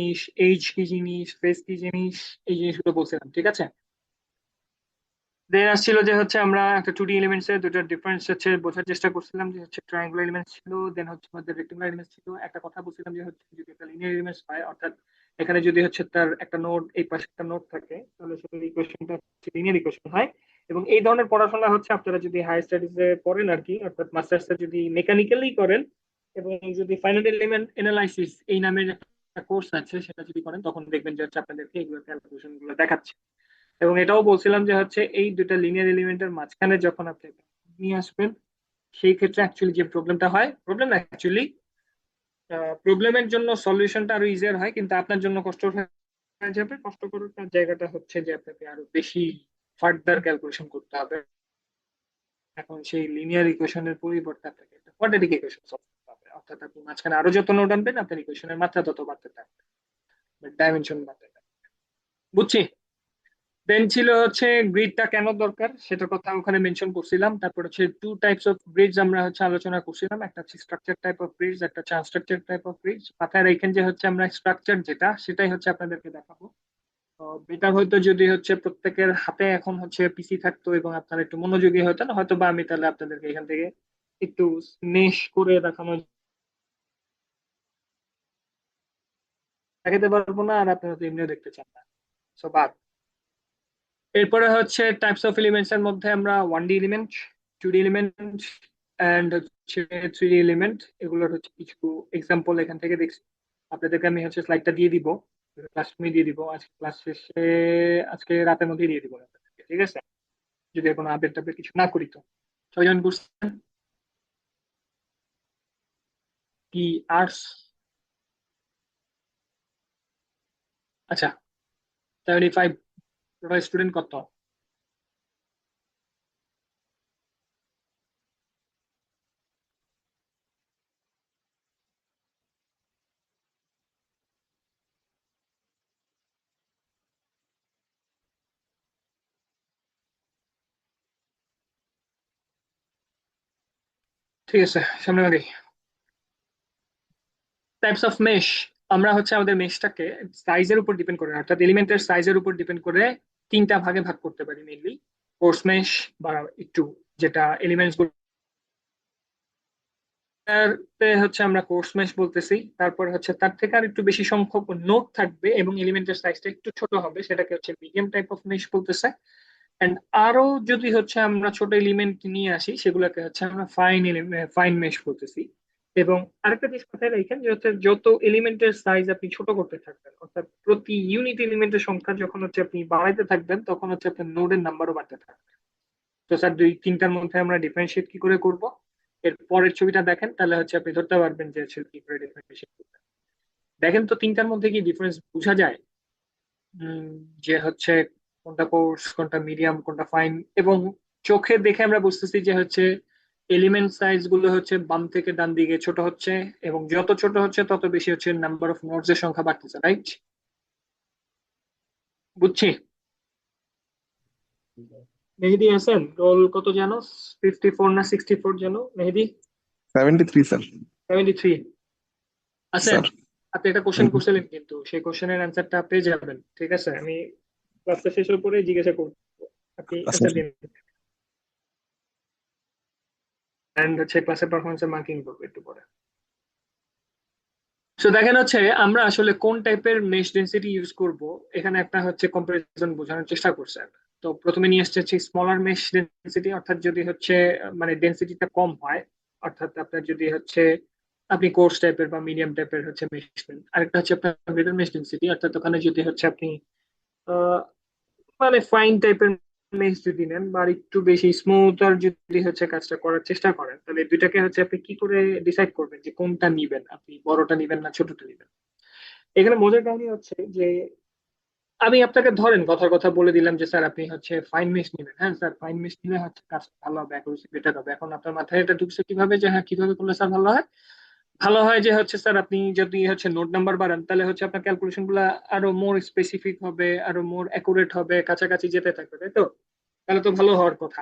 জিনিস, এইজ কি জিনিস, ফেস কি জিনিস, এই জিনিসগুলো বলছিলাম, ঠিক আছে। দেন আসছিল যে হচ্ছে আমরা একটা 2D এলিমেন্টস এর দুটো ডিফারেন্স হচ্ছে বোঝার চেষ্টা করছিলাম, যে হচ্ছে ট্রায়াঙ্গুলার এলিমেন্টস ছিল, দেন হচ্ছে আমাদের রেক্টেঙ্গুলার এলিমেন্টস ছিল। একটা কথা বলছিলাম যে হচ্ছে যদি একটা লিনিয়ার এলিমেন্টস হয়, অর্থাৎ এখানে যদি হচ্ছে তার একটা নোড, এই পাশে একটা নোড থাকে, তাহলে সেটার ইকুয়েশনটা হচ্ছে লিনিয়ার ইকুয়েশন হয়। এবং এই ধরনের পড়াশোনা হচ্ছে আপনারা যদি হায়ার স্টাডিজ এ পড়েন আর কি, অর্থাৎ মাস্টার্স এ যদি মেকানিক্যালি করেন এবং যদি ফাইনাইট এলিমেন্ট এনালাইসিস এই নামের একটা কোর্স আছে সেটা যদি করেন, তখন দেখবেন যে হচ্ছে আপনাদেরকে এগুলো ক্যালকুলেশন গুলো দেখাচ্ছে। এবং এটাও বলছিলাম যে হচ্ছে এই দুটা লিনিয়ার এলিমেন্টের মাঝখানে যখন আপনি নিয়ে আসবেন, সেই ক্ষেত্রে অ্যাকচুয়ালি যে প্রবলেমটা হয়, প্রবলেম না অ্যাকচুয়ালি, প্রবলেমের জন্য সলিউশনটা আরো ইজিয়ার হয়, কিন্তু আপনার জন্য কষ্ট হয়ে যাবে। কষ্ট করার জায়গাটা হচ্ছে যে আপনাকে আরো বেশি ফার্দার ক্যালকুলেশন করতে হবে। এখন সেই লিনিয়ার ইকুয়েশনের পরিবর্তে আপনাকে একটা কোয়াড্রেটিক ইকুয়েশন সলভ করতে হবে, অর্থাৎ আপনি মাঝখানে আরো যত নোড আনবেন আপনার ইকুয়েশনের মাত্রা তত বাড়তে থাকবে, ডাইমেনশন বাড়তে থাকবে। বুঝছি। দেন ছিল হচ্ছে গ্রিডটা কেন দরকার সেটার কথা ওখানে মেনশন করছিলাম। তারপর হচ্ছে টু টাইপস অফ ব্রিজ আমরা হচ্ছে আলোচনা করছিলাম, একটা হচ্ছে স্ট্রাকচার টাইপ অফ ব্রিজ, একটা হচ্ছে আনস্ট্রাকচার টাইপ অফ ব্রিজ। মাথায় রাখেন যে হচ্ছে আমরা স্ট্রাকচার যেটা সেটাই হচ্ছে আপনাদেরকে দেখাবো। তো বেটার হয়তো যদি হচ্ছে প্রত্যেকের হাতে এখন হচ্ছে পিসি থাকতো এবং আপনারা একটু মনোযোগী হতেন, হয়তো বা আমি তাহলে আপনাদেরকে এখান থেকে একটু স্নেশ করে দেখানো দেখাতে পারবো না, আর আপনারা তো এমনিও দেখতে চান না, সো বাদ। এরপরে হচ্ছে টাইপস অফ এলিমেন্টস এর মধ্যে আমরা 1D element, 2D element and হচ্ছে 3D এলিমেন্ট, এগুলোর হচ্ছে কিছু এক্সাম্পল এখান থেকে দেখছি। আপনাদেরকে আমি হচ্ছে স্লাইডটা দিয়ে দিব, ক্লাস রুমে দিয়ে দিব আজকে, ক্লাস শেষে আজকে রাতের মধ্যেই দিয়ে দিব আপনাদেরকে, ঠিক আছে, যদি কোনো আপডেট টাপডেট কিছু না করি তো। সবাই জয়েন করছেন কি? আর্টস? আচ্ছা, 75 টোটাল স্টুডেন্ট কত? ঠিক আছে, সামনে আগে টাইপস অফ মেশ। আমরা হচ্ছে আমাদের মেশটাকে সাইজের উপর ডিপেন্ড করে, অর্থাৎ এলিমেন্টের সাইজের উপর ডিপেন্ড করে তিনটা ভাগে ভাগ করতে পারি মেইনলি। কোর্স মেশ বা একটু যেটা এলিমেন্টস গুলোতে হচ্ছে আমরা কোর্স মেশ বলতেছি। তারপর হচ্ছে তার থেকে আর একটু বেশি সংখ্যক নোড থাকবে এবং এলিমেন্টের সাইজটা একটু ছোট হবে, সেটাকে হচ্ছে মিডিয়াম টাইপ অফ মেশ বলতেছে। এন্ড আরো যদি হচ্ছে আমরা ছোট এলিমেন্ট নিয়ে আসি, সেগুলোকে হচ্ছে আমরা ফাইন মেশ বলতেছি। এবং আরেকটা জিনিস মাথায় রাখেন যে হচ্ছে যত এলিমেন্টের সাইজ আপনি ছোট করতে থাকবেন, অর্থাৎ প্রতি ইউনিট এলিমেন্টের সংখ্যা যখন হচ্ছে আপনি বাড়াইতে থাকবেন, তখন হচ্ছে আপনার নোডের নাম্বারও বাড়তে থাকবে। তো স্যার দুই তিনটার মধ্যে আমরা ডিফারেন্সিয়েট কি করে করব, এর পরের ছবিটা দেখেন, তাহলে হচ্ছে আপনি ধরতে পারবেন যে আসলে কি করে ডিফারেন্সিয়েট করবেন। দেখেন তো তিনটার মধ্যে কি ডিফারেন্স বোঝা যায়? উম, যে হচ্ছে কোনটা কোর্স, কোনটা মিডিয়াম, কোনটা ফাইন। এবং চোখে দেখে আমরা বুঝতেছি যে হচ্ছে এলিমেন্ট সাইজ গুলো হচ্ছে বাম থেকে ডান দিকে ছোট হচ্ছে, এবং যত ছোট হচ্ছে তত বেশি হচ্ছে নাম্বার অফ নোডস এর সংখ্যা বাড়তেছে, রাইট? বুঝছি। মেহেদি হাসান, রোল কত জানো? 54 না 64 জানো মেহেদি? 73 স্যার। 73 আছেন? স্যার। আপনি একটা কোশ্চেন করছিলেন, কিন্তু সেই কোশ্চেনের অ্যান্সারটা পেয়ে যাবেন, ঠিক আছে? আমি ক্লাসটা শেষ হওয়ার পরে জিজ্ঞাসা করবো, আপনি আচ্ছা। অ্যান্সার দিন। এন্ড হচ্ছে ক্লাসের পারফরমেন্সের মার্কিং করবো একটু পরে। সো দেখেন হচ্ছে আমরা আসলে কোন টাইপের মেশ ডেন্সিটি ইউজ করব, এখানে একটা হচ্ছে কম্পারিজন বোঝানোর চেষ্টা করছে। তো প্রথমে নিয়ে আসছে স্মলার মেশ ডেন্সিটি, অর্থাৎ যদি হচ্ছে মানে ডেন্সিটিটা কম হয়, অর্থাৎ আপনার যদি হচ্ছে আপনি কোর্স টাইপের বা মিডিয়াম টাইপের হচ্ছে মেশ নেন। আরেকটা হচ্ছে আপনার গ্রেটার মেশ ডেন্সিটি, অর্থাৎ ওখানে যদি হচ্ছে আপনি আহ, মানে ফাইন টাইপের মেশ যদি নেন বা একটু বেশি স্মুথার যদি হচ্ছে কাজটা করার চেষ্টা করেন, তাহলে এই দুইটাকে হচ্ছে আপনি কি করে ডিসাইড করবেন যে কোনটা নিবেন, আপনি বড়টা নিবেন না ছোটটা নিবেন? এখানে মজার কাহিনী হচ্ছে যে আমি আপনাকে ধরেন কথার কথা বলে দিলাম যে স্যার আপনি হচ্ছে ফাইন মেশ নেবেন, হ্যাঁ স্যার ফাইন মেশ নিলে হচ্ছে কাজ ভালো হবে, অ্যাকুরেসি বেটার হবে। এখন আপনার মাথায় এটা ঢুকছে কিভাবে যে হ্যাঁ কিভাবে করলে স্যার ভালো হয়? ভালো হয় যে হচ্ছে স্যার আপনি যদি হচ্ছে নোট নাম্বার বাড়ান, তাহলে হচ্ছে আপনার ক্যালকুলেশন গুলা আরো মোর স্পেসিফিক হবে, আরো মোর অ্যাকুরেট হবে, কাছাকাছি যেতে থাকবে, তাই তো? তাহলে তো ভালো হওয়ার কথা।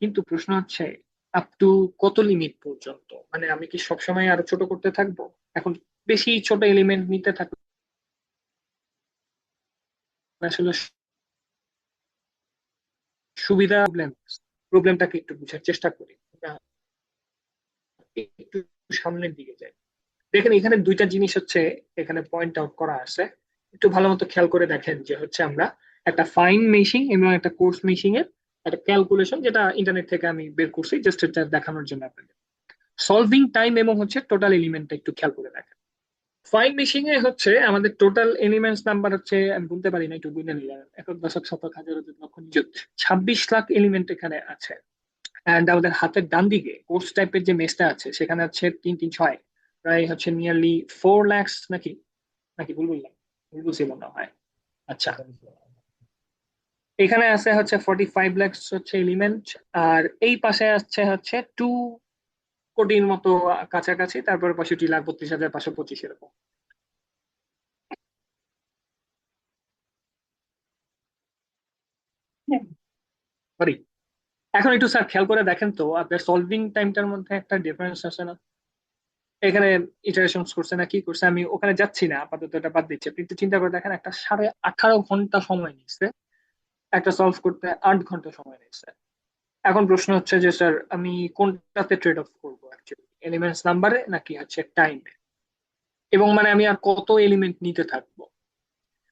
কিন্তু প্রশ্ন হচ্ছে আপ টু কত লিমিট পর্যন্ত, মানে আমি কি সবসময় আরো ছোট করতে থাকবো? এখন বেশি ছোট এলিমেন্ট নিতে থাকলে আসলে সুবিধা প্রবলেমটাকে একটু বোঝার চেষ্টা করি, আমরা একটু সামনের দিকে যাই। দেখেন এখানে দুইটা জিনিস হচ্ছে এখানে পয়েন্ট আউট করা আছে, একটু ভালো মতো খেয়াল করে দেখেন যে হচ্ছে আমরা একটা ফাইন মেশিং এবং একটা কোর্স মেশিং এর একটা ক্যালকুলেশন, যেটা ইন্টারনেট থেকে আমি বের করছি জাস্ট এটা দেখানোর জন্য আপনাদের। সলভিং টাইম এবং হচ্ছে টোটাল এলিমেন্টটা একটু খেয়াল করে দেখেন। ফাইন মেশিং এ হচ্ছে আমাদের টোটাল এলিমেন্টস নাম্বার হচ্ছে, আমি বলতে পারি না, একটু গুনে নিলাম, একক দশক শতক হাজার হাজার লক্ষ নিযুত 26 লাখ এলিমেন্ট এখানে আছে। অ্যান্ড আমাদের হাতের ডান দিকে কোর্স টাইপের যে মেশটা আছে সেখানে হচ্ছে 3 3 6, প্রায় হচ্ছে নিয়ারলি 4 lakhs, নাকি নাকি ভুল বললাম? ভুল বলছিলাম না হয়। আচ্ছা, এখানে আছে হচ্ছে 45 lakhs হচ্ছে এলিমেন্ট। আর এই পাশে আছে হচ্ছে 2 কোটির মতো কাছাকাছি, তারপর 65,32,525 এরকম। সরি, এখন একটু স্যার খেয়াল করে দেখেন তো আপনার সলভিং টাইমটার মধ্যে একটা ডিফারেন্স আছে না? এখানে ইটারেশন করছে না কি করছে আমি ওখানে যাচ্ছি না, আপাতত এটা বাদ দিচ্ছি। আপনি একটু চিন্তা করে দেখেন, একটা 18.5 ঘন্টা সময় নিচ্ছে, একটা সলভ করতে 8 ঘন্টা সময় নিচ্ছে। এখন প্রশ্ন হচ্ছে যে স্যার আমি কোনটাতে ট্রেড অফ করবো অ্যাকচুয়ালি, এলিমেন্টস নাম্বারে নাকি হচ্ছে টাইমে, এবং মানে আমি আর কত এলিমেন্ট নিতে থাকবো?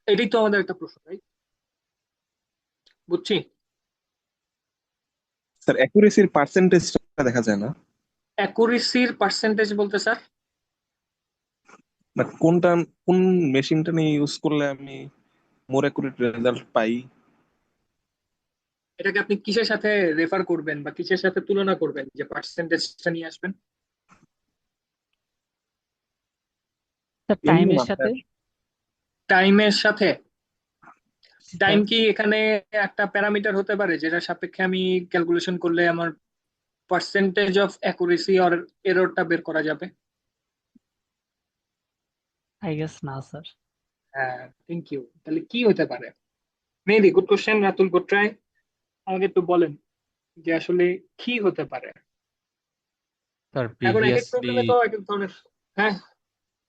এটাই তো আমাদের একটা প্রশ্ন, তাই? বুঝছি। স্যার অ্যাকুরেসির পার্সেন্টেজটা দেখা যায় না। অ্যাকুরেসির পার্সেন্টেজ বলতে স্যার? বাট কোনটা, কোন মেশিনটা নিয়ে ইউজ করলে আমি মোর অ্যাকুরেট রেজাল্ট পাই? এটাকে আপনি কিসের সাথে রেফার করবেন বা কিসের সাথে তুলনা করবেন যে পার্সেন্টেজটা নিয়ে আসবেন? স্যার এমনি টাইমের না সাথে। স্যার। টাইমের সাথে? টাইম স্যার কি এখানে একটা প্যারামিটার হতে পারে যেটা সাপেক্ষে আমি ক্যালকুলেশন করলে আমার পার্সেন্টেজ অফ অ্যাকুরেসি আর এররটা বের করা যাবে? আই গেস না স্যার। হ্যাঁ, থ্যাংক ইউ। তাহলে কি হতে পারে? Mehedi, good question. Ratul, good try. আমাকে একটু বলেন যে আসলে কি হতে পারে। স্যার এখন এক এক প্রিভিয়াসলি প্রোগ্রামে তো এক এক ধরনের। হ্যাঁ,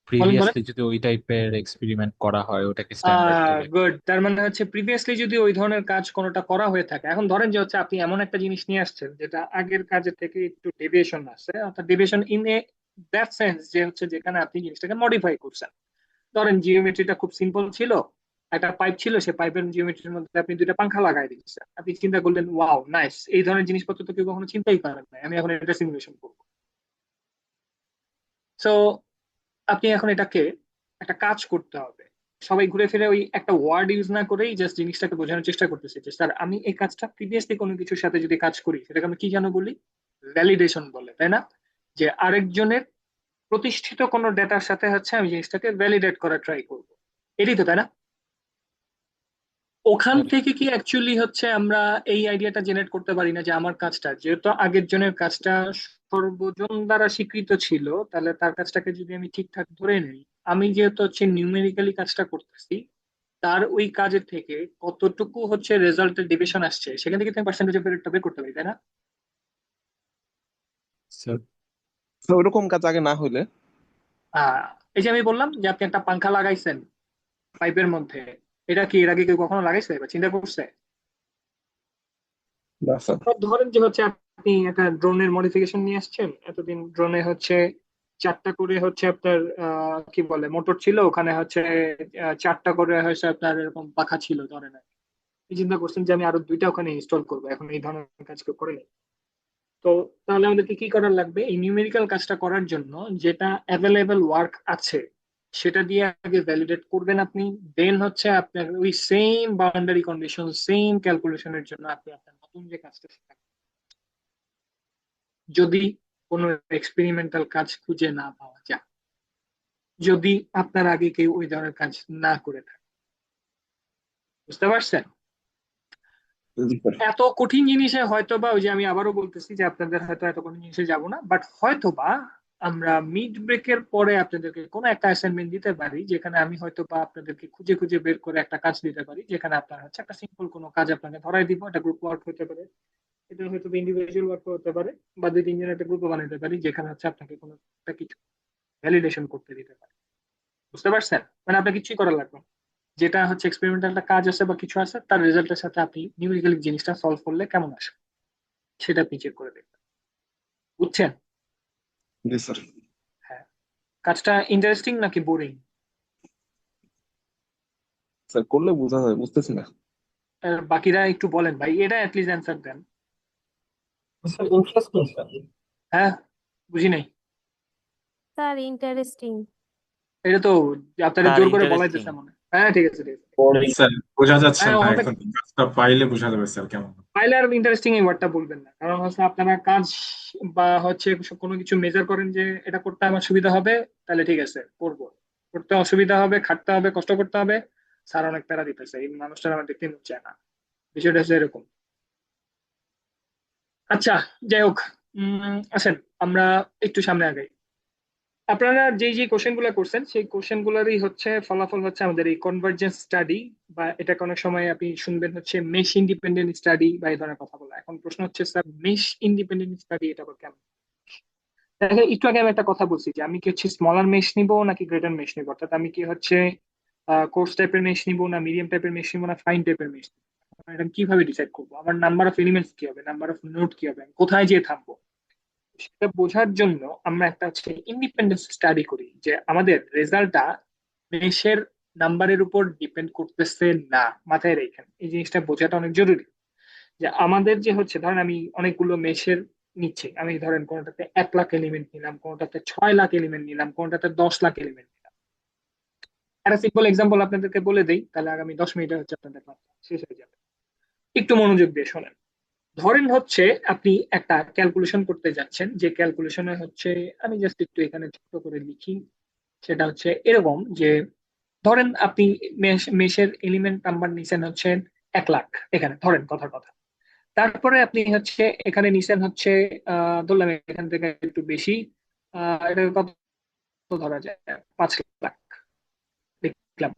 বলেন বলেন। প্রিভিয়াসলি যদি ওই টাইপের এক্সপেরিমেন্ট করা হয় ওটাকে স্ট্যান্ডার্ড ধরে। গুড, তার মানে হচ্ছে প্রিভিয়াসলি যদি ওই ধরনের কাজ কোনোটা করা হয়ে থাকে, এখন ধরেন যে হচ্ছে আপনি এমন একটা জিনিস নিয়ে আসছেন যেটা আগের কাজের থেকে একটু ডেভিয়েশন আছে, অর্থাৎ deviation in a that sense যে হচ্ছে যেখানে আপনি জিনিসটাকে মডিফাই করছেন। ধরেন জিওমেট্রিটা খুব সিম্পল ছিল, একটা পাইপ ছিল, সে পাইপের জিওমেট্রির মধ্যে আপনি দুইটা পাংখা লাগাই দিচ্ছেন। আপনি চিন্তা করলেন ওয়াও নাইস, এই ধরনের জিনিসপত্র তো কেউ কখনো চিন্তাই করেন না, আমি এখন এটা সিমুলেশন করবো। সো আপনি এখন এটাকে একটা কাজ করতে হবে। সবাই ঘুরে ফিরে ওই একটা ওয়ার্ড ইউজ না করেই জাস্ট জিনিসটাকে বোঝানোর চেষ্টা করতেছে যে স্যার আমি এই কাজটা প্রিভিয়াসলি কোনো কিছুর সাথে যদি কাজ করি সেটাকে আমি কি যেন বলি, ভ্যালিডেশন বলে, তাই না? যে আরেকজনের প্রতিষ্ঠিত কোনো ডেটার সাথে হচ্ছে আমি জিনিসটাকে ভ্যালিডেট করার ট্রাই করবো, এটাই তো, তাই না? ওখান স্যার থেকে কি অ্যাকচুয়ালি হচ্ছে আমরা এই আইডিয়াটা জেনারেট করতে পারি না যে আমার কাজটা যেহেতু আগের জনের কাজটা সর্বজন দ্বারা স্বীকৃত ছিল, তাহলে তার কাজটাকে যদি আমি ঠিকঠাক ধরে নিই, আমি যেহেতু হচ্ছে নিউমেরিক্যালি কাজটা করতেছি, তার ওই কাজের থেকে কতটুকু হচ্ছে রেজাল্টের ডিভিশন আসছে সেখান থেকে তুমি পার্সেন্টেজ অফ এররটা বের করতে পারি, তাই না? স্যার তো ওরকম কাজ আগে না হইলে? আহ এই যে আমি বললাম যে আপনি একটা পাংখা লাগাইছেন পাইপের মধ্যে, এটা কি এর আগে কেউ কখনো লাগাইছে বা চিন্তা করছে? না স্যার। তো ধরেন যে হচ্ছে আপনি একটা ড্রোনের মডিফিকেশন নিয়ে আসছেন, এতদিন ড্রোনে হচ্ছে 4টা করে হচ্ছে আপনার কি বলে মোটর ছিল, ওখানে হচ্ছে 4টা করে হচ্ছে আপনার এরকম পাখা ছিল ধরেন। আপনি চিন্তা করছেন যে আমি আরো 2টা ওখানে ইনস্টল করবো, এখন এই ধরনের কাজ কেউ করে নেই। তো তাহলে আমাদেরকে কি করার লাগবে, এই নিউমেরিক্যাল কাজটা করার জন্য যেটা অ্যাভেলেবল ওয়ার্ক আছে সেটা দিয়ে আগে ভ্যালিডেট করবেন আপনি। দেন হচ্ছে আপনার ওই সেম বাউন্ডারি কন্ডিশন সেম ক্যালকুলেশনের জন্য আপনি আপনার নতুন যে কাজটা সেটা, যদি কোনো এক্সপেরিমেন্টাল কাজ খুঁজে না পাওয়া যায়, যদি আপনার আগে কেউ ওই ধরনের কাজ না করে থাকে। বুঝতে পারছেন? জি স্যার। এত কঠিন জিনিসে হয়তো বা ওই যে আমি আবারও বলতেছি যে আপনাদের হয়তো এত কঠিন জিনিসে যাব না, বাট হয়তো বা আমরা মিড ব্রেকের পরে আপনাদেরকে কোনো একটা অ্যাসাইনমেন্ট দিতে পারি যেখানে আমি হয়তো বা আপনাদেরকে খুঁজে খুঁজে বের করে একটা কাজ দিতে পারি, যেখানে আপনার হচ্ছে একটা সিম্পল কোনো কাজ আপনাকে ধরাই দিব, একটা গ্রুপ ওয়ার্ক হতে পারে, এটা হয়তো ইন্ডিভিজুয়াল ওয়ার্ক হতে পারে, বা 2 3 জনের একটা গ্রুপও বানাতে পারি যেখানে হচ্ছে আপনাকে কোনো একটা কিছু ভ্যালিডেশন করতে দিতে পারে। বুঝতে পারছেন? মানে আপনার কিছুই করার লাগবে না। যেটা হচ্ছে এক্সপেরিমেন্টাল একটা কাজ আছে বা কিছু আছে, তার রেজাল্টের সাথে আপনি নিউমেরিক্যাল জিনিসটা সলভ করলে কেমন আসে সেটা আপনি চেক করে দেখবেন। বুঝছেন? জি স্যার। হ্যাঁ। কাজটা ইন্টারেস্টিং নাকি বোরিং? স্যার করলে বোঝা যায়, বুঝতেছি না। বাকিরা একটু বলেন ভাই, এটা অ্যাটলিস্ট অ্যান্সার দেন। Sir interesting sir. হ্যাঁ, বুঝি নাই। Sir interesting. এটা তো আপনারা স্যার জোর করে ইন্টারেস্টিং। বলাইতেছে মনে হয়। হ্যাঁ ঠিক আছে, ঠিক আছে। স্যার বোঝা যাচ্ছে হ্যাঁ না, অনেক। এখন কাজটা পাইলে বোঝা যাবে স্যার কেমন। পাইলে আর ইন্টারেস্টিং এই ওয়ার্ডটা বলবেন না, কারণ হচ্ছে আপনারা কাজ বা হচ্ছে কোনো কিছু মেজার করেন যে এটা করতে আমার সুবিধা হবে, তাহলে ঠিক আছে করবো। করতে অসুবিধা হবে, খাটতে হবে, কষ্ট করতে হবে, স্যার অনেক প্যারা দিতেছে, এই মানুষটা আমার দেখতে মন চায় না, বিষয়টা হচ্ছে এরকম। আচ্ছা, যাই হোক, আসেন আমরা একটু সামনে আগাই। আপনারা যেই যে কোশ্চেন গুলো করছেন সেই কোশ্চেন গুলোরই হচ্ছে ফলাফল হচ্ছে আমাদের এই কনভার্জেন্স স্টাডি, বা এটাকে অনেক সময় আপনি শুনবেন হচ্ছে মেশ ইন্ডিপেন্ডেন্ট স্টাডি বা এই ধরনের কথা বলা। এখন প্রশ্ন হচ্ছে স্যার মেশ ইন্ডিপেন্ডেন্ট স্টাডি এটা আবার কেমন? দেখেন, একটু আগে আমি একটা কথা বলছি যে আমি কি হচ্ছে স্মলার মেশ নিব নাকি গ্রেটার মেশ নিব, অর্থাৎ আমি কি হচ্ছে কোর্স টাইপের মেশ নিব না মিডিয়াম টাইপের মেশ নিব না ফাইন টাইপের মেশ নিব। এটা আমি কিভাবে ডিসাইড করবো? আমার নাম্বার অফ এলিমেন্টস কি হবে, নাম্বার অফ নোড কি হবে, আমি কোথায় যেয়ে থামবো, সেটা বোঝার জন্য আমরা একটা হচ্ছে ইন্ডিপেন্ডেন্স স্টাডি করি যে আমাদের রেজাল্টটা মেশের নাম্বারের উপর ডিপেন্ড করতেছে না। মাথায় রেখেন, এই জিনিসটা বোঝাটা অনেক জরুরি। যে আমাদের যে হচ্ছে ধরেন আমি অনেকগুলো মেশের নিচ্ছি, আমি ধরেন কোনোটাতে 1 লাখ এলিমেন্ট নিলাম, কোনোটাতে 6 লাখ এলিমেন্ট নিলাম, কোনোটাতে 10 লাখ এলিমেন্ট নিলাম। একটা সিম্পল এক্সাম্পল আপনাদেরকে বলে দেই, তাহলে আগামী 10 মিনিটে হচ্ছে আপনাদের ক্লাস শেষ হয়ে যাবে। একটু মনোযোগ দিয়ে শোনেন। ধরেন হচ্ছে আপনি একটা ক্যালকুলেশন করতে যাচ্ছেন, যে ক্যালকুলেশনে হচ্ছে আমি জাস্ট একটু এখানে ছোট করে লিখি। সেটা হচ্ছে এরকম যে ধরেন আপনি মেশের এলিমেন্ট নাম্বার নিছেন হচ্ছে 1 লাখ, এখানে ধরেন কথার কথা। তারপরে আপনি হচ্ছে এখানে নিছেন হচ্ছে ধরলাম এখান থেকে একটু বেশি, এটা কত ধরা যায়, 5 লাখ লিখলাম।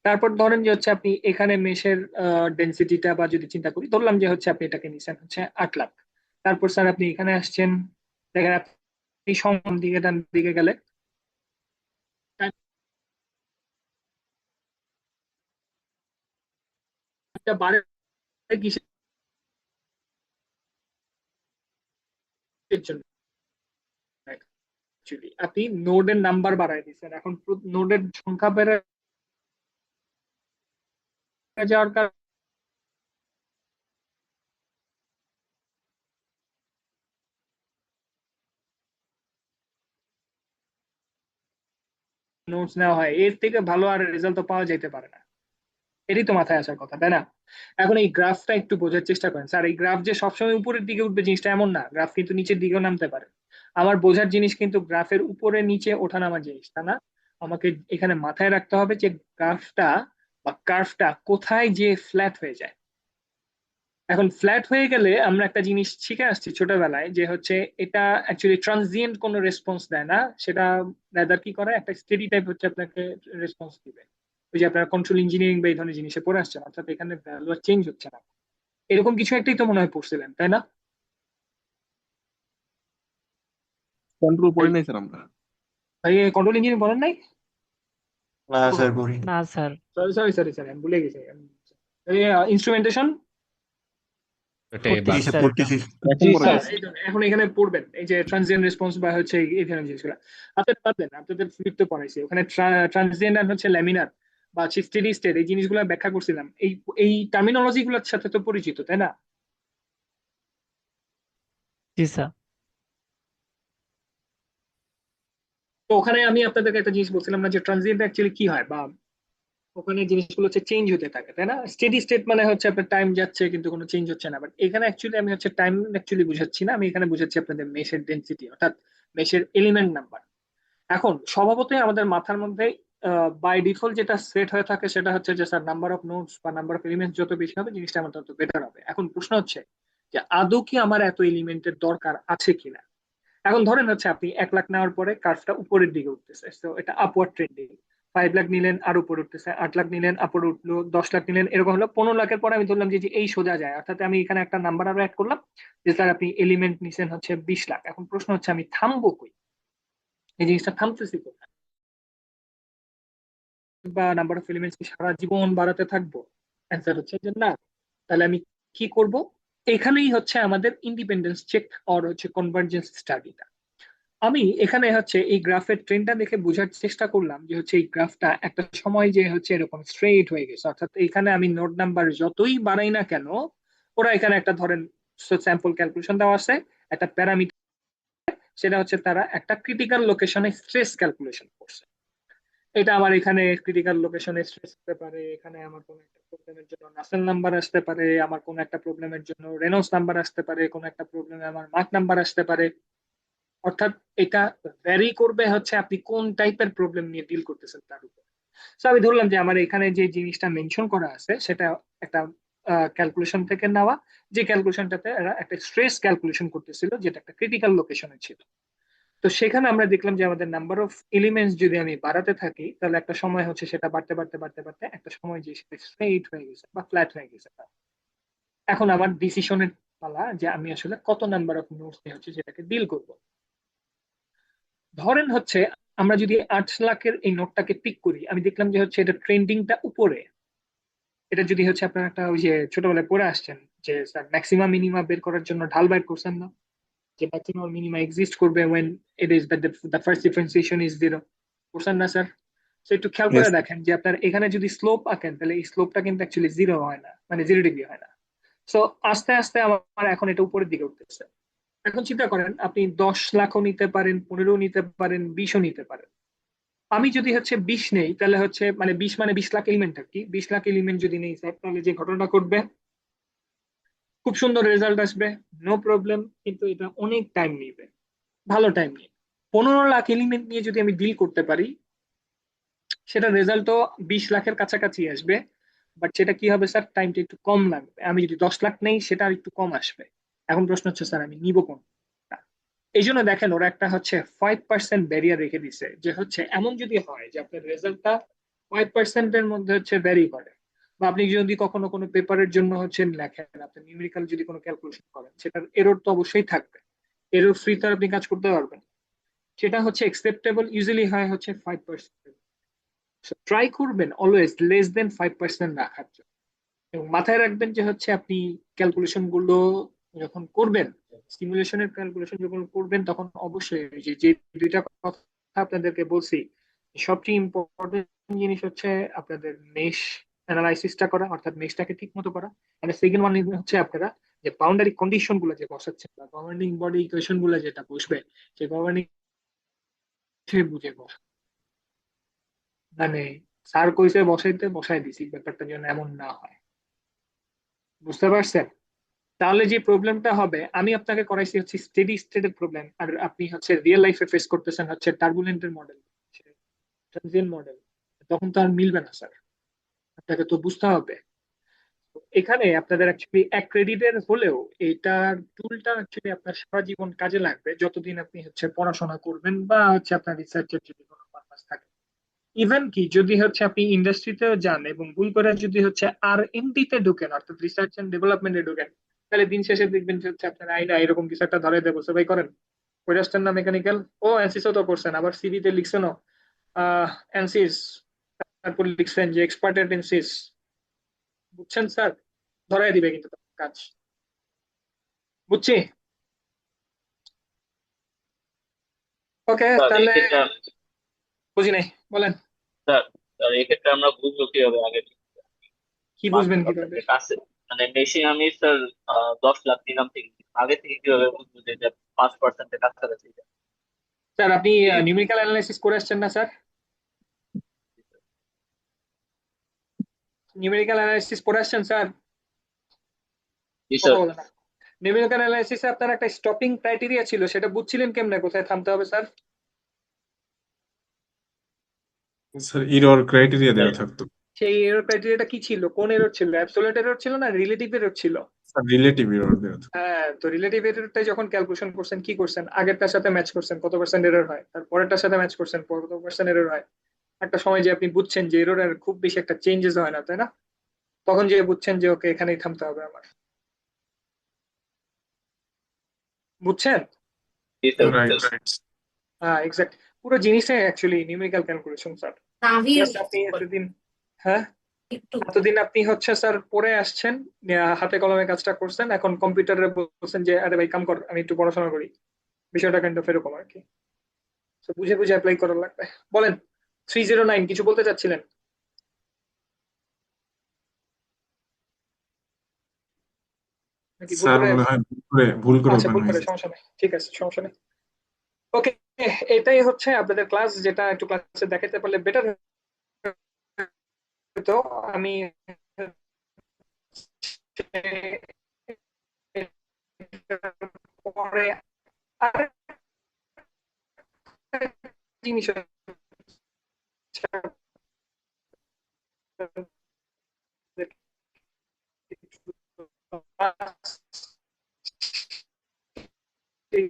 তারপর ধরেন যে হচ্ছে আপনি এখানে মেশের ডেন্সিটিটা বা যদি চিন্তা করি, ধরলাম যে হচ্ছে আপনি এটাকে নিছেন হচ্ছে 8 লাখ। তারপর স্যার আপনি এখানে আসছেন, দেখেন আপনি সমান দিকে ডান দিকে গেলে টাইমটা বাড়ে কিসের জন্য? Actually, আপনি নোডের নাম্বার বাড়ায় দিচ্ছেন, এখন নোডের সংখ্যা বেড়ে যাওয়ার কারণে নোটস নেওয়া হয়, এর থেকে ভালো আর রেজাল্ট তো পাওয়া যাইতে পারে না। এটাই তো মাথায় আসার কথা, তাই না? এখন এই গ্রাফটা একটু বোঝার চেষ্টা করেন। স্যার এই গ্রাফ যে সবসময় উপরের দিকে উঠবে জিনিসটা এমন না, গ্রাফ কিন্তু নিচের দিকেও নামতে পারে। আমার বোঝার জিনিস কিন্তু গ্রাফের উপরে নিচে ওঠানামার জিনিস তা না। আমাকে এখানে মাথায় রাখতে হবে যে গ্রাফটা বা কার্ভটা কোথায় যে ফ্ল্যাট হয়ে যায়। এখন ফ্ল্যাট হয়ে গেলে আমরা একটা জিনিস শিখে আসছি ছোটবেলায় যে হচ্ছে এটা অ্যাকচুয়ালি ট্রানজিয়েন্ট কোনো রেসপন্স দেয় না, সেটা রাদার কি করে একটা স্টেডি টাইপ হচ্ছে আপনাকে রেসপন্স দিবে। ওই যে আপনারা কন্ট্রোল ইঞ্জিনিয়ারিং বা এই ধরনের জিনিসে পড়ে আসছেন, অর্থাৎ এখানে ভ্যালু চেঞ্জ হচ্ছে না। এরকম কিছু একটাই তো মনে হয় পড়ছিলেন, তাই না? কন্ট্রোল করি নাই স্যার আমরা। ভাই কন্ট্রোল ইঞ্জিনিয়ারিং বলেন নাই? না স্যার করি। না sir. Sorry sorry sorry sir, আমি ভুলে গেছি। ইনস্ট্রুমেন্টেশন ওটাই পড়তেছি বাদ। স্যার। পড়তেছি। এখন পরে হ্যাঁ, গেছি। এখন এখানে পড়বেন এই যে ট্রানজিয়েন্ট রেসপন্স বা হচ্ছে এই ধরনের জিনিসগুলো আপনাদের পারবেন, আপনাদের ফ্লুইড তো পড়াইছি ওখানে। ট্রানজিয়েন্ট আর হচ্ছে ল্যামিনার বা স্টেডি স্টেট এই জিনিসগুলো ব্যাখ্যা করছিলাম, এই টার্মিনোলজি গুলোর সাথে তো পরিচিত, তাই না? জি স্যার। তো ওখানে আমি আপনাদেরকে একটা জিনিস বলছিলাম না যে ট্রানজিয়েন্ট অ্যাকচুয়ালি কি হয়, বা ওখানে জিনিসগুলো হচ্ছে চেঞ্জ হতে থাকে, তাই না? স্টেডি স্টেট মানে হচ্ছে আপনার টাইম যাচ্ছে কিন্তু কোনো চেঞ্জ হচ্ছে না, বাট এখানে অ্যাকচুয়ালি আমি হচ্ছে টাইম অ্যাকচুয়ালি বুঝাচ্ছি না, আমি এখানে বুঝাচ্ছি আপনাদের মেশের ডেন্সিটি, অর্থাৎ মেশের এলিমেন্ট নাম্বার। এখন স্বভাবতই আমাদের মাথার মধ্যে বাই ডিফল্ট যেটা সেট হয়ে থাকে সেটা হচ্ছে যে স্যার নাম্বার অফ নোটস বা নাম্বার অফ এলিমেন্টস যত বেশি হবে জিনিসটা আমার তত বেটার হবে। এখন প্রশ্ন হচ্ছে যে আদৌ কি আমার এত এলিমেন্টের দরকার আছে কিনা। এখন ধরেন হচ্ছে আপনি 1 লাখ নেওয়ার পরে কার্ভটা উপরের দিকে উঠতেছে, তো এটা আপওয়ার্ড ট্রেন্ডিং। 5 লাখ নিলেন আর উপরে উঠতেছে, 8 লাখ নিলেন উপরে উঠলো, 10 লাখ নিলেন এরকম হলো, 15 লাখের পরে আমি ধরলাম যে এই সোজা যায়, অর্থাৎ আমি এখানে একটা নাম্বার আরো অ্যাড করলাম যে স্যার আপনি এলিমেন্ট নিছেন হচ্ছে 20 লাখ। এখন প্রশ্ন হচ্ছে আমি থামবো কই, এই জিনিসটা থামতেছি কোথায়? বা নাম্বার অফ এলিমেন্টস কি সারা জীবন বাড়াতে থাকবো? অ্যান্সার হচ্ছে যে না। তাহলে আমি কি করব? এখানেই হচ্ছে আমাদের ইন্ডিপেন্ডেন্স চেক আর হচ্ছে কনভার্জেন্স স্টাডিটা। আমি এখানে হচ্ছে এই গ্রাফের ট্রেন্ডটা দেখে বোঝার চেষ্টা করলাম যে হচ্ছে এই গ্রাফটা একটা সময় যে হচ্ছে এরকম স্ট্রেট হয়ে গেছে, অর্থাৎ এখানে আমি নোড নাম্বার যতই বাড়াই না কেন, ওরা এখানে একটা ধরেন স্যাম্পল ক্যালকুলেশন দেওয়া আছে, একটা প্যারামিটার, সেটা হচ্ছে তারা একটা ক্রিটিক্যাল লোকেশনে স্ট্রেস ক্যালকুলেশন করছে। এটা আমার এখানে ক্রিটিক্যাল লোকেশনে স্ট্রেস হতে পারে, এখানে আমার কোনো একটা প্রবলেমের জন্য নাসেল নাম্বার আসতে পারে, আমার কোনো একটা প্রবলেমের জন্য রেনল্ডস নাম্বার আসতে পারে, কোনো একটা প্রবলেমে আমার মাক নাম্বার আসতে পারে। অর্থাৎ এটা ভ্যারি করবে হচ্ছে আপনি কোন টাইপের প্রবলেম নিয়ে ডিল করতেছেন তার উপর। তো আমি ধরলাম যে আমার এখানে যে জিনিসটা মেনশন করা আছে সেটা একটা ক্যালকুলেশন থেকে নেওয়া, যে ক্যালকুলেশনটাতে এরা একটা স্ট্রেস ক্যালকুলেশন করতেছিল, যেটা একটা ক্রিটিক্যাল লোকেশনে ছিল। তো সেখানে আমরা দেখলাম যে আমাদের নাম্বার অফ এলিমেন্টস যদি আমি বাড়াতে থাকি, তাহলে একটা সময় হচ্ছে সেটা বাড়তে বাড়তে বাড়তে বাড়তে একটা সময় যে সেটা স্ট্রেট হয়ে গেছে বা ফ্ল্যাট হয়ে গেছে। এখন আমার ডিসিশনের পালা যে আমি আসলে কত নাম্বার অফ নোটস নিয়ে হচ্ছে যেটাকে ডিল করব। ধরেন হচ্ছে আমরা যদি 8 লাখের এই নোটটাকে পিক করি, আমি দেখলাম যে হচ্ছে এটা ট্রেন্ডিংটা উপরে। এটা যদি হচ্ছে আপনার একটা ওই যে ছোটবেলায় পড়ে আসছেন যে স্যার ম্যাক্সিমাম মিনিমা বের করার জন্য ঢাল বের করছেন না, যে ম্যাক্সিমাম মিনিমা এক্সিস্ট করবে when it is that the first differentiation is 0, করছেন না স্যার? তো একটু খেয়াল করে Yes. দেখেন যে আপনার এখানে যদি স্লোপ আঁকেন তাহলে এই স্লোপটা কিন্তু অ্যাকচুয়ালি 0 হয় না, মানে 0 ডিগ্রি হয় না। সো আস্তে আস্তে আমার এখন এটা উপরের দিকে উঠতেছে। এখন চিন্তা করেন আপনি 10 লাখও নিতে পারেন, 15 নিতে পারেন, 20ও নিতে পারেন। আমি যদি হচ্ছে 20 নেই, তাহলে হচ্ছে মানে 20 মানে 20 লাখ এলিমেন্ট আর কি, 20 লাখ এলিমেন্ট যদি নেই স্যার, তাহলে যে ঘটনা ঘটবে খুব সুন্দর রেজাল্ট আসবে, নো প্রবলেম, কিন্তু এটা অনেক টাইম নিবে, ভালো টাইম নিয়ে। 15 লাখ এলিমেন্ট নিয়ে যদি আমি ডিল করতে পারি, সেটা রেজাল্টও 20 লাখের কাছাকাছি আসবে, বাট সেটা কি হবে স্যার, টাইমটা একটু কম লাগবে। আমি যদি 10 লাখ নেই সেটা আর একটু কম আসবে। এখন প্রশ্ন হচ্ছে স্যার আমি নিব কোনটা? এই জন্য দেখেন ওরা একটা হচ্ছে 5% ব্যারিয়ার রেখে দিছে, যে হচ্ছে এমন যদি হয় যে আপনার রেজাল্টটা 5%-এর মধ্যে হচ্ছে ভ্যারি করে, বা আপনি যদি কখনো কোনো পেপারের জন্য হচ্ছে লেখেন, আপনি নিউমেরিক্যাল যদি কোনো ক্যালকুলেশন করেন, সেটার এরর তো অবশ্যই থাকবে, এরর ফ্রি তো আর আপনি কাজ করতে পারবেন, সেটা হচ্ছে একসেপ্টেবল ইউজুয়ালি হয় হচ্ছে 5%। ট্রাই করবেন অলওয়েজ লেস দেন 5% রাখার জন্য। এবং মাথায় রাখবেন যে হচ্ছে আপনি ক্যালকুলেশন গুলো যখন করবেন, সিমুলেশনের ক্যালকুলেশন যখন করবেন, তখন অবশ্যই ওই যে যে দুইটা কথা আপনাদেরকে বলছি, সবচেয়ে ইম্পর্টেন্ট জিনিস হচ্ছে আপনাদের মেশ অ্যানালাইসিসটা করা, অর্থাৎ মেশটাকে ঠিক মতো করা। আর সেকেন্ড ওয়ান হচ্ছে আপনারা যে বাউন্ডারি কন্ডিশন গুলো যে বসাচ্ছেন বা গভর্নিং বডি ইকুয়েশন গুলো যেটা বসবে, সেই গভর্নিং বুঝে বসা। মানে স্যার কইছে বসাইতে বসাই দিছি, ব্যাপারটা যেন এমন না হয়, বুঝতে পারছেন? তাহলে যে প্রবলেমটা হবে, আমি আপনাকে করাইছি হচ্ছে স্টেডি স্টেটের প্রবলেম, আর আপনি হচ্ছে রিয়েল লাইফে ফেস করতেছেন হচ্ছে টার্বুলেন্টের মডেল, ট্রানজিয়েন্ট মডেল, তখন তো আর মিলবে না স্যার, আপনাকে তো বুঝতে হবে। তো এখানে আপনাদের অ্যাকচুয়ালি এক ক্রেডিটের হলেও এইটার টুলটা অ্যাকচুয়ালি আপনার সারা জীবন কাজে লাগবে, যতদিন আপনি হচ্ছে পড়াশোনা করবেন বা হচ্ছে আপনার রিসার্চের যদি কোনো পারপাস থাকে। ইভেন কি যদি হচ্ছে আপনি ইন্ডাস্ট্রিতেও যান এবং ভুল করে যদি হচ্ছে R&D তে ঢুকেন, অর্থাৎ রিসার্চ এন্ড ডেভেলপমেন্টে ঢুকেন, তাহলে দিন শেষে দেখবেন যে হচ্ছে আপনার আইনা এরকম কিছু একটা ধরে দেবো, ভাই করেন, করে আসছেন না মেকানিক্যাল, ও এনসিসও তো করছেন, আবার সিভিতে লিখছেন এনসিস, তারপর লিখছেন যে এক্সপার্ট এট এনসিস, বুঝছেন স্যার? ধরাই দিবে কিন্তু কাজ, বুঝছি। ওকে, স্যার তাহলে এক্ষেত্রে বুঝি নাই, বলেন। স্যার স্যার এক্ষেত্রে আমরা বুঝবো কিভাবে আগে কি বুঝবেন কিভাবে? আপনাদের কাছে মানে মেশিন আমি স্যার 10 লাখ নিলাম থেকে আগে থেকে কিভাবে বুঝবো যে এটা 5%-এর কাছাকাছি যায়? স্যার আপনি নিউমেরিক্যাল অ্যানালাইসিস করে আসছেন না স্যার? নিউমেরিক্যাল অ্যানালাইসিস পড়ে আসছেন স্যার? জি কথা স্যার। বলেন না। নিউমেরিক্যাল অ্যানালাইসিসে আপনার একটা স্টপিং ক্রাইটেরিয়া ছিল, সেটা বুঝছিলেন কেমনে, কোথায় থামতে হবে স্যার? স্যার এরর ক্রাইটেরিয়া দেওয়া থাকতো। সেই এরর ক্রাইটেরিয়াটা কি ছিল, কোন এরর ছিল, অ্যাবসলিউট এরর ছিল না রিলেটিভ এরর ছিল? স্যার রিলেটিভ এরর দেওয়া থাকতো। হ্যাঁ, তো রিলেটিভ এররটা যখন ক্যালকুলেশন করছেন কি করছেন, আগেরটার সাথে ম্যাচ করছেন কত পার্সেন্ট এরর হয়, তার পরেরটার সাথে ম্যাচ করছেন কত পার্সেন্ট এরর হয়। একটা সময় যে আপনি বুঝছেন যে এরর আর খুব বেশি একটা চেঞ্জেস হয় না, তাই না? তখন যে বুঝছেন যে ওকে এখানেই থামতে হবে আমার, বুঝছেন? জি স্যার রাইট বুঝতে রাইট। হ্যাঁ এক্সাক্ট, পুরো জিনিসটাই actually numerical calculation sir. Yes, আপনি এতদিন, হ্যাঁ, এতদিন আপনি হচ্ছে স্যার পড়ে আসছেন, হাতে কলমে কাজটা করছেন, এখন কম্পিউটারে বলছেন যে আরে ভাই কাম কর, আমি একটু পড়াশোনা করি। বিষয়টা কাইন্ড অফ এরকম আর কি। So, বুঝে বুঝে অ্যাপ্লাই করা লাগবে। বলেন, 309 কিছু বলতে চাচ্ছিলেন নাকি ভুল স্যার করে? মনে হয় ভুল করে আচ্ছা, ওপেন ভুল করে, হয়েছে। সমস্যা নেই, ঠিক আছে, সমস্যা নেই। ওকে, এটাই হচ্ছে আপনাদের ক্লাস, যেটা একটু ক্লাসে দেখাতে পারলে বেটার হতো। আমি পরে আরেকটা জিনিস হচ্ছে আপনাদেরকে এই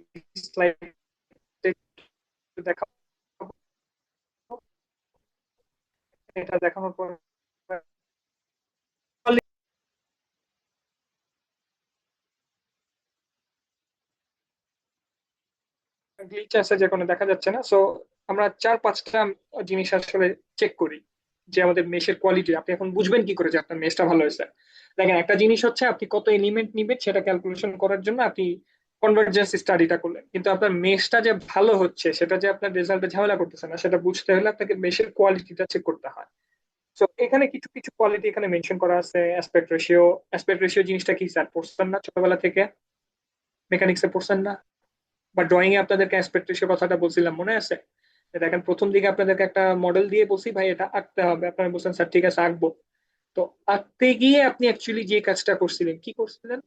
স্লাইডে দেখাবো। এটা দেখানোর পর গ্লিচ আছে যে কোনো দেখা যাচ্ছে না। সো আমরা 4-5টা জিনিস আসলে চেক করি যে আমাদের মেশের কোয়ালিটি। আপনি এখন বুঝবেন কি করে যে আপনার মেশটা ভালো হয়েছে? দেখেন, একটা জিনিস হচ্ছে আপনি কত এলিমেন্ট নিবেন সেটা ক্যালকুলেশন করার জন্য আপনি কনভার্জেন্স স্টাডিটা করলেন, কিন্তু আপনার মেশটা যে ভালো হচ্ছে, সেটা যে আপনার রেজাল্টে ঝামেলা করতেছে না, সেটা বুঝতে হলে আপনাকে মেশের কোয়ালিটিটা চেক করতে হয়। তো এখানে কিছু কিছু কোয়ালিটি এখানে মেনশন করা আছে। অ্যাসপেক্ট রেশিও, অ্যাসপেক্ট রেশিও জিনিসটা কি স্যার পড়ছেন না ছোটবেলা থেকে? মেকানিক্সে পড়ছেন না? বা ড্রয়িং এ আপনাদেরকে অ্যাসপেক্ট রেশিও কথাটা বলছিলাম, মনে আছে? যে দেখেন, প্রথম দিকে আপনাদেরকে একটা মডেল দিয়ে বলছি ভাই এটা আঁকতে হবে, আপনারা বলছেন স্যার ঠিক আছে আঁকবো। তো আঁকতে গিয়ে আপনি অ্যাকচুয়ালি যে কাজটা করছিলেন, কি করছিলেন,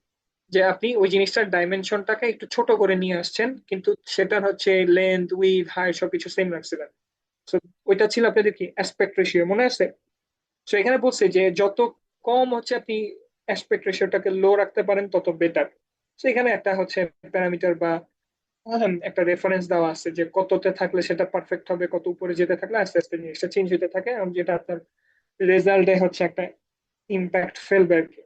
যে আপনি ওই জিনিসটার ডাইমেনশনটাকে একটু ছোট করে নিয়ে আসছেন, কিন্তু সেটার হচ্ছে লেন্থ, উইডথ, হাইট সবকিছু সেম রাখছিলেন। তো ওইটা ছিল আপনাদের কি অ্যাসপেক্ট রেশিও, মনে আছে? তো এখানে বলছে যে যত কম হচ্ছে আপনি অ্যাসপেক্ট রেশিওটাকে লো রাখতে পারেন তত বেটার। তো এখানে একটা হচ্ছে প্যারামিটার বা একটা রেফারেন্স দেওয়া আছে যে কততে থাকলে সেটা পারফেক্ট হবে, কত উপরে যেতে থাকলে আস্তে আস্তে জিনিসটা চেঞ্জ হতে থাকে, এবং যেটা আপনার রেজাল্টে হচ্ছে একটা ইম্প্যাক্ট ফেলবে আর কি।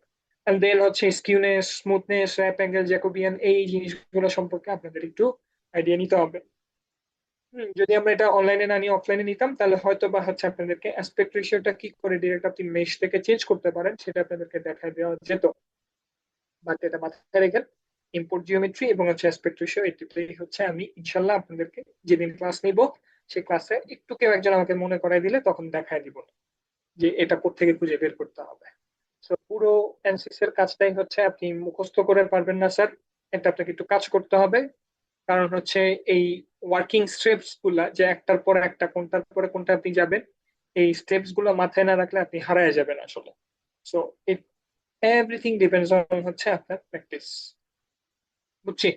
এন্ড দেন হচ্ছে skewness, smoothness, wrap angle, Jacobian, এই জিনিসগুলো সম্পর্কে আপনাদের একটু আইডিয়া নিতে হবে। যদি আমরা এটা অনলাইনে না নিয়ে অফলাইনে নিতাম, তাহলে হয়তো বা হচ্ছে আপনাদেরকে অ্যাসপেক্ট রেশিওটা কি করে ডিরেক্ট আপনি মেশ থেকে চেঞ্জ করতে পারেন সেটা আপনাদেরকে দেখায় দেওয়া যেত। বাট এটা মাথায় রেখে ইম্পোর্ট জিওমেট্রি এবং হচ্ছে অ্যাসপেক্ট রেশিও, এই দুটোই হচ্ছে আমি ইনশাল্লাহ আপনাদেরকে যেদিন ক্লাস নিব সেই ক্লাসে একটু কেউ একজন আমাকে মনে করাই দিলে তখন দেখায় দিব যে এটা কোত্থেকে খুঁজে বের করতে হবে। তো পুরো এনসিসি এর কাজটাই হচ্ছে আপনি মুখস্থ করে পারবেন না স্যার, এটা আপনাকে একটু কাজ করতে হবে। কারণ হচ্ছে এই ওয়ার্কিং স্টেপস গুলা যে একটার পর একটা, কোনটার পরে কোনটা আপনি যাবেন, এই স্টেপস গুলো মাথায় না রাখলে আপনি হারায় যাবেন আসলে। So it everything depends on হচ্ছে আপনার প্র্যাকটিস। বুঝছি।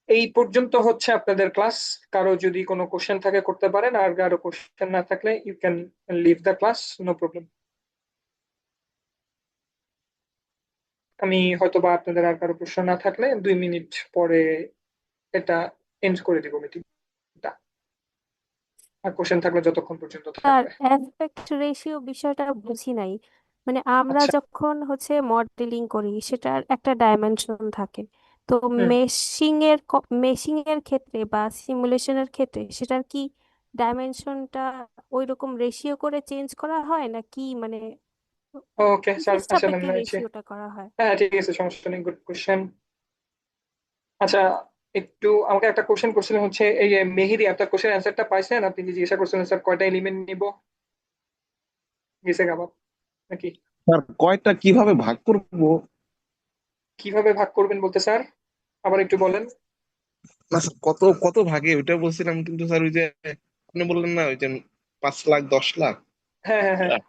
এই পর্যন্ত হচ্ছে আপনাদের ক্লাস। কারো যদি কোনো কোশ্চেন থাকে করতে পারেন, আর কারো কোশ্চেন না থাকলে you can leave the class, no problem. আমি হয়তো বা আপনাদের আর কারো প্রশ্ন না থাকলে 2 মিনিট পরে এটা এন্ড করে দিব মিটিংটা। আর কোশ্চেন থাকলে যতক্ষণ পর্যন্ত স্যার, থাকবে। অ্যাসপেক্ট রেশিও বিষয়টা বুঝি নাই। মানে আমরা আচ্ছা। যখন হচ্ছে মডেলিং করি সেটার একটা ডাইমেনশন থাকে। তো হুম। মেশিং এর ক্ষেত্রে বা সিমুলেশনের ক্ষেত্রে সেটার কি ডাইমেনশনটা ওই রকম রেশিও করে চেঞ্জ করা হয় নাকি, মানে ওকে স্যার, কিসের আসলে সাপেক্ষে আমরা রেশিওটা করা হয়? হ্যাঁ ঠিক আছে, সমস্যা নেই, গুড কোশ্চেন। আচ্ছা, একটু আমাকে একটা কোশ্চেন করছিলেন হচ্ছে এই যে মেহেদি, আপনার কোশ্চেন অ্যান্সারটা পাইছেন? আপনি যে জিজ্ঞাসা করছিলেন স্যার কয়টা এলিমেন্ট নিব, গেছে কাবাব নাকি? স্যার কয়টা কিভাবে ভাগ করব? কিভাবে ভাগ করবেন বলতে স্যার আবার একটু বলেন। না স্যার, কত কত ভাগে ওইটা বলছিলাম, কিন্তু স্যার ওই যে আপনি বললেন না ওই যে 5 লাখ 10 লাখ, হ্যাঁ, হ্যাঁ, হ্যাঁ।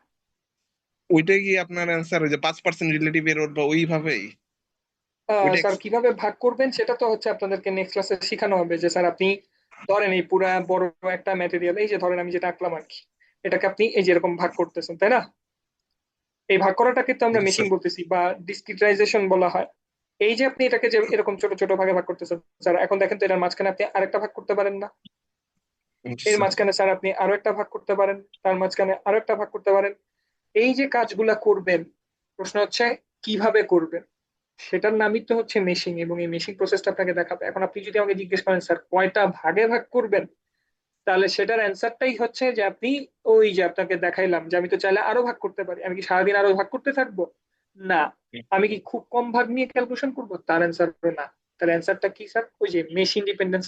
ওইটাই কি আপনার অ্যান্সার? ওই যে 5% রিলেটিভ এরর বা ওইভাবেই ওইটা স্যার কিভাবে ভাগ করবেন সেটা তো হচ্ছে আপনাদেরকে নেক্সট ক্লাসে শেখানো হবে। যে স্যার আপনি ধরেন এই পুরা বড় একটা ম্যাটেরিয়াল, এই যে ধরেন আমি যেটা আঁকলাম আর কি, এটাকে আপনি এই যে এরকম ভাগ করতেছেন, তাই না? এই ভাগ করাটাকে তো আমরা মেশিং স্যার। বলতেছি বা ডিসক্রিটাইজেশন বলা হয়। এই যে আপনি এটাকে যে এরকম ছোট ছোট ভাগে ভাগ করতেছেন স্যার, এখন দেখেন তো এটার মাঝখানে আপনি আরেকটা ভাগ করতে পারেন না? এর স্যার মাঝখানে স্যার আপনি আরো একটা ভাগ করতে পারেন, তার মাঝখানে আরো একটা ভাগ করতে পারেন। এই যে কাজগুলা করবেন, প্রশ্ন হচ্ছে কিভাবে করবেন, সেটার নামই তো হচ্ছে মেশিং, এবং এই মেশিং প্রসেসটা আপনাকে দেখাবে। এখন আপনি যদি আমাকে জিজ্ঞেস করেন স্যার কয়টা ভাগে ভাগ করবেন, তাহলে সেটার অ্যান্সারটাই হচ্ছে যে আপনি ওই যে আপনাকে দেখাইলাম যে আমি তো চাইলে আরো ভাগ করতে পারি, আমি কি সারাদিন আরো ভাগ করতে থাকবো? না। আমি কি খুব কম ভাগ নিয়ে ক্যালকুলেশন করবো? তার অ্যান্সার না। তার অ্যান্সারটা কি স্যার? ওই যে মেশ ইন্ডিপেন্ডেন্স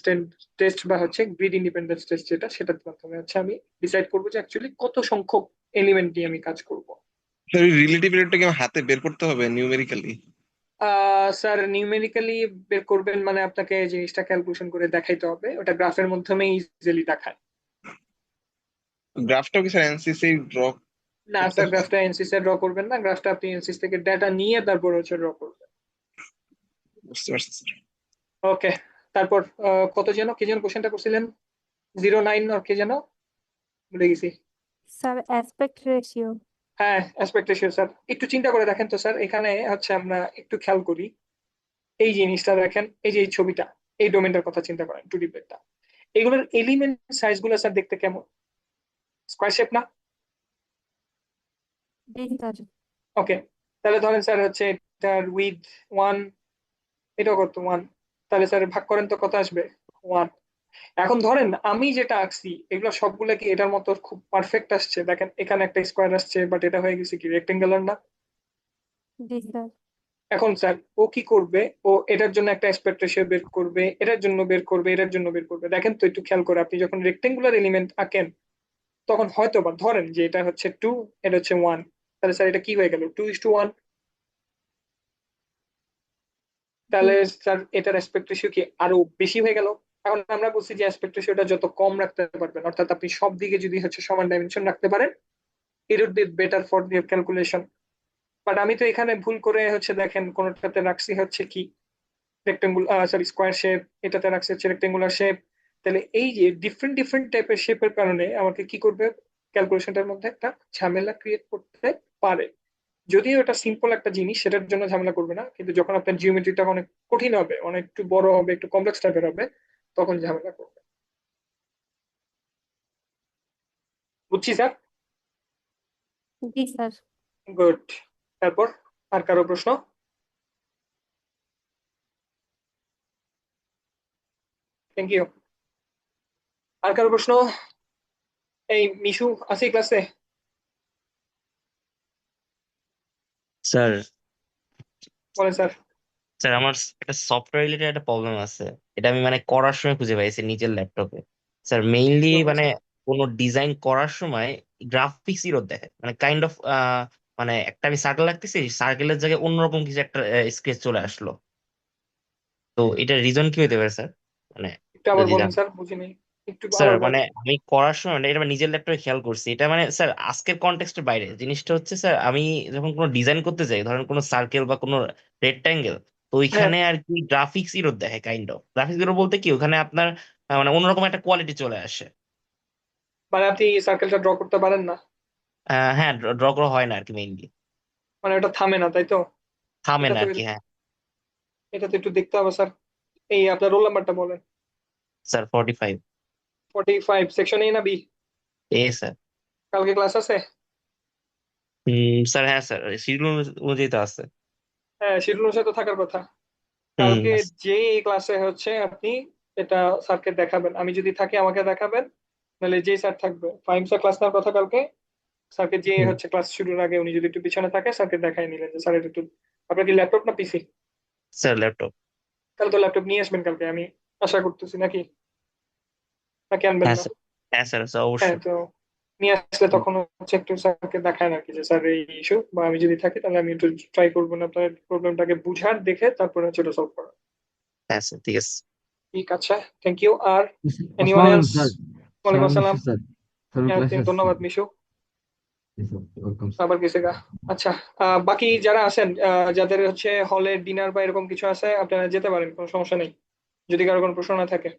টেস্ট বা হচ্ছে গ্রিড ইন্ডিপেন্ডেন্স টেস্ট, যেটা সেটার মাধ্যমে হচ্ছে আমি ডিসাইড করবো যে অ্যাকচুয়ালি কত সংখ্যক এলিমেন্ট নিয়ে আমি কাজ করব। স্যার ওই রিলেটিভ রেটটাকে হাতে বের করতে হবে নিউমেরিক্যালি? স্যার নিউমেরিক্যালি বের করবেন মানে আপনাকে জিনিসটা ক্যালকুলেশন করে দেখাইতে হবে, ওটা গ্রাফের মাধ্যমে ইজিলি দেখায়। গ্রাফটাও কি স্যার এনসিসি ড্র না করতে স্যার, হয়? গ্রাফটা এনসিস এ ড্র করবেন না, গ্রাফটা আপনি এনসিস থেকে ডেটা নিয়ে তারপর হচ্ছে ড্র করবেন। বুঝতে পারছি স্যার। ওকে। তারপর কত যেন কি যেন কোশ্চেনটা করছিলেন? 09 আর কি যেন ভুলে গেছি। Sir aspect ratio. হ্যাঁ, অ্যাসপেক্ট রেশিও। স্যার একটু চিন্তা করে দেখেন তো স্যার, এখানে হচ্ছে আমরা একটু খেয়াল করি এই জিনিসটা দেখেন, এই যে এই ছবিটা, এই ডোমেনটার কথা চিন্তা করেন, 2D প্লেটটা, এগুলোর এলিমেন্ট সাইজ গুলো স্যার দেখতে কেমন? স্কোয়ার শেপ না? জি স্যার। ওকে। তাহলে ধরেন স্যার হচ্ছে এটার উইথ 1, এটাও কত 1, তাহলে স্যার ভাগ করেন তো কত আসবে? 1। এখন ধরেন আমি যেটা আঁকছি এগুলো সবগুলো কি এটার মতো খুব পারফেক্ট আসছে? দেখেন এখানে একটা স্কোয়ার আসছে, বাট এটা হয়ে গেছে কি রেক্টেঙ্গুলার না? জি স্যার। এখন স্যার ও কি করবে? ও এটার জন্য একটা অ্যাসপেক্ট রেশিও বের করবে, এটার জন্য বের করবে, এটার জন্য বের করবে। দেখেন তো একটু খেয়াল করে, আপনি যখন রেক্টেঙ্গুলার এলিমেন্ট আঁকেন তখন হয়তো বা ধরেন যে এটা হচ্ছে 2, এটা হচ্ছে 1, তাহলে স্যার এটা কি হয়ে গেল? 2:1। তাহলে স্যার এটার অ্যাসপেক্ট রেশিও কি আরো বেশি হয়ে গেল? এখন আমরা বলছি যে অ্যাসপেক্ট রেশিওটা যত কম রাখতে পারবেন, অর্থাৎ আপনি সব দিকে যদি হচ্ছে সমান ডাইমেনশন রাখতে পারেন, it would be better for their calculation. But আমি তো এখানে ভুল করে হচ্ছে দেখেন কোনটাতে রাখছি হচ্ছে কি রেক্টেঙ্গুলার, সরি স্কোয়ার শেপ, এটাতে রাখছি হচ্ছে রেক্টেঙ্গুলার শেপ। তাহলে এই যে ডিফারেন্ট ডিফারেন্ট টাইপের শেপের কারণে আমাকে কি করবে? ক্যালকুলেশনটার মধ্যে একটা ঝামেলা ক্রিয়েট করতে পারে। যদিও এটা সিম্পল একটা জিনিস, সেটার জন্য ঝামেলা করবে না, কিন্তু যখন আপনার জিওমেট্রিটা অনেক কঠিন হবে, অনেক একটু বড় হবে, একটু কমপ্লেক্স টাইপের হবে, তখন ঝামেলা করবে। বুঝছি স্যার। জি স্যার। গুড। তারপর আর কারো প্রশ্ন? Thank you. আর কারো প্রশ্ন? এই মিশু আছে ক্লাসে? স্যার বলেন স্যার। স্যার আমার একটা সফটওয়্যার রিলেটেড একটা প্রবলেম আছে। এটা আমি মানে করার সময় খুঁজে পাইছি নিজের ল্যাপটপে। স্যার মেইনলি মানে কোনো ডিজাইন করার সময় গ্রাফিক্স ইরর দেখে, মানে কাইন্ড অফ মানে একটা আমি সার্কেল রাখতেছি, সার্কেলের জায়গায় অন্যরকম কিছু একটা স্কেচ চলে আসলো। তো এটার রিজন কি হতে পারে স্যার? মানে একটু আবার যদি বলেন জান স্যার, বুঝিনি। একটু স্যার, আবার মানে বলেন। আমি করার সময় মানে এটা আমার নিজের ল্যাপটপে খেয়াল করছি। এটা মানে স্যার আজকের কনটেক্সটের বাইরে জিনিসটা হচ্ছে স্যার, আমি যখন কোনো ডিজাইন করতে যাই, ধরেন কোনো সার্কেল বা কোনো রেক্ট্যাঙ্গেল, তো হ্যাঁ, ওইখানে আর কি গ্রাফিক্স ইরর দেখে কাইন্ড অফ। গ্রাফিক্স ইরর বলতে কি, ওখানে আপনার মানে অন্যরকম একটা কোয়ালিটি চলে আসে। মানে আপনি সার্কেলটা ড্র করতে পারেন না? হ্যাঁ, ড্র করা হয় না আর কি মেইনলি। মানে ওটা থামে না, তাই তো? থামে এটা না তো আর কি, হ্যাঁ। এটা তো একটু দেখতে হবে স্যার। এই আপনার রোল নাম্বারটা বলেন। স্যার 45। 45, সেকশন এ না বি? স্যার। কালকে ক্লাস আছে? স্যার হ্যাঁ স্যার, শিডিউল অনুযায়ী তো আছে। হ্যাঁ, শিডিউল অনুসারে তো থাকার কথা। হুম। কালকে যে ক্লাসে হচ্ছে আপনি এটা স্যারকে দেখাবেন, আমি যদি থাকি আমাকে দেখাবেন, নাহলে যে স্যার থাকবে ফাইম স্যার ক্লাস নেওয়ার কথা কালকে, স্যারকে যে হুম। হচ্ছে ক্লাস শুরুর আগে উনি যদি একটু পিছনে থাকে স্যারকে দেখাই নিলেন যে স্যার এটা একটু। আপনার কি ল্যাপটপ না পিসি? Sir laptop. তাহলে তো ল্যাপটপ নিয়ে আসবেন কালকে, আমি আশা করতেছি, নাকি নাকি আনবেন হ্যাঁ না? স্যার। হ্যাঁ স্যার, স্যার হ্যাঁ, অবশ্যই। তো নিয়ে আসলে তখন হচ্ছে একটু স্যারকে দেখায় আর কি যে স্যার এই ইস্যু, বা আমি যদি থাকি তাহলে আমি একটু ট্রাই করবো না আপনার প্রবলেমটাকে বুঝার, দেখে তারপরে হচ্ছে ওটা সলভ করা। হ্যাঁ স্যার, ঠিক আছে। ঠিক আছে, থ্যাংক ইউ। আর এনিওয়ান আসসালামু আলাইকুম এলস? স্যার। ওয়ালাইকুম আসসালামু আসসালাম। আলাইকুম স্যার। স্যার হ্যাঁ, ক্লাসে আসছি। ধন্যবাদ মিশু। জি স্যার, ওয়েলকাম আবার গেছে গা। আচ্ছা, বাকি যারা আছেন, যাদের হচ্ছে হলে ডিনার বা এরকম কিছু আছে, আপনারা যেতে পারেন, কোনো সমস্যা নেই, যদি কারো কোনো প্রশ্ন না থাকে।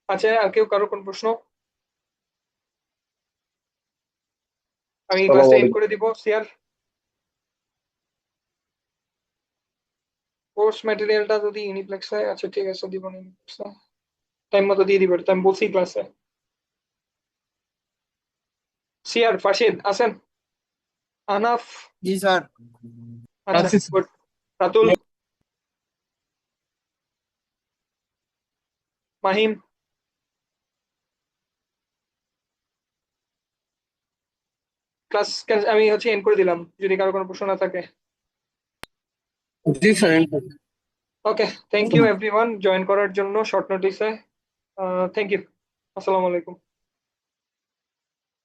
আচ্ছা, আর কেউ কারো কোনো প্রশ্ন? আমি ক্লাসটা এন্ড করে দিব সিয়ার। কোর্স ম্যাটেরিয়ালটা যদি ইউনিপ্লেক্স হয়, আচ্ছা ঠিক আছে, দিব না ইউনিপ্লেক্স, টাইম মতো দিয়ে দিবেন, তো আমি বলছি ক্লাসে। সিয়ার, ফারশিদ আছেন? আনাফ? জি স্যার। আচ্ছা, আছি গুড। রাতুল? মাহিম, ক্লাস আমি এন্ড করে দিলাম যদি কারো কোনো প্রশ্ন না থাকে। জি sir. Okay, thank you everyone join করার জন্য শর্ট নোটিসে। Thank you. আসসালামু আলাইকুম।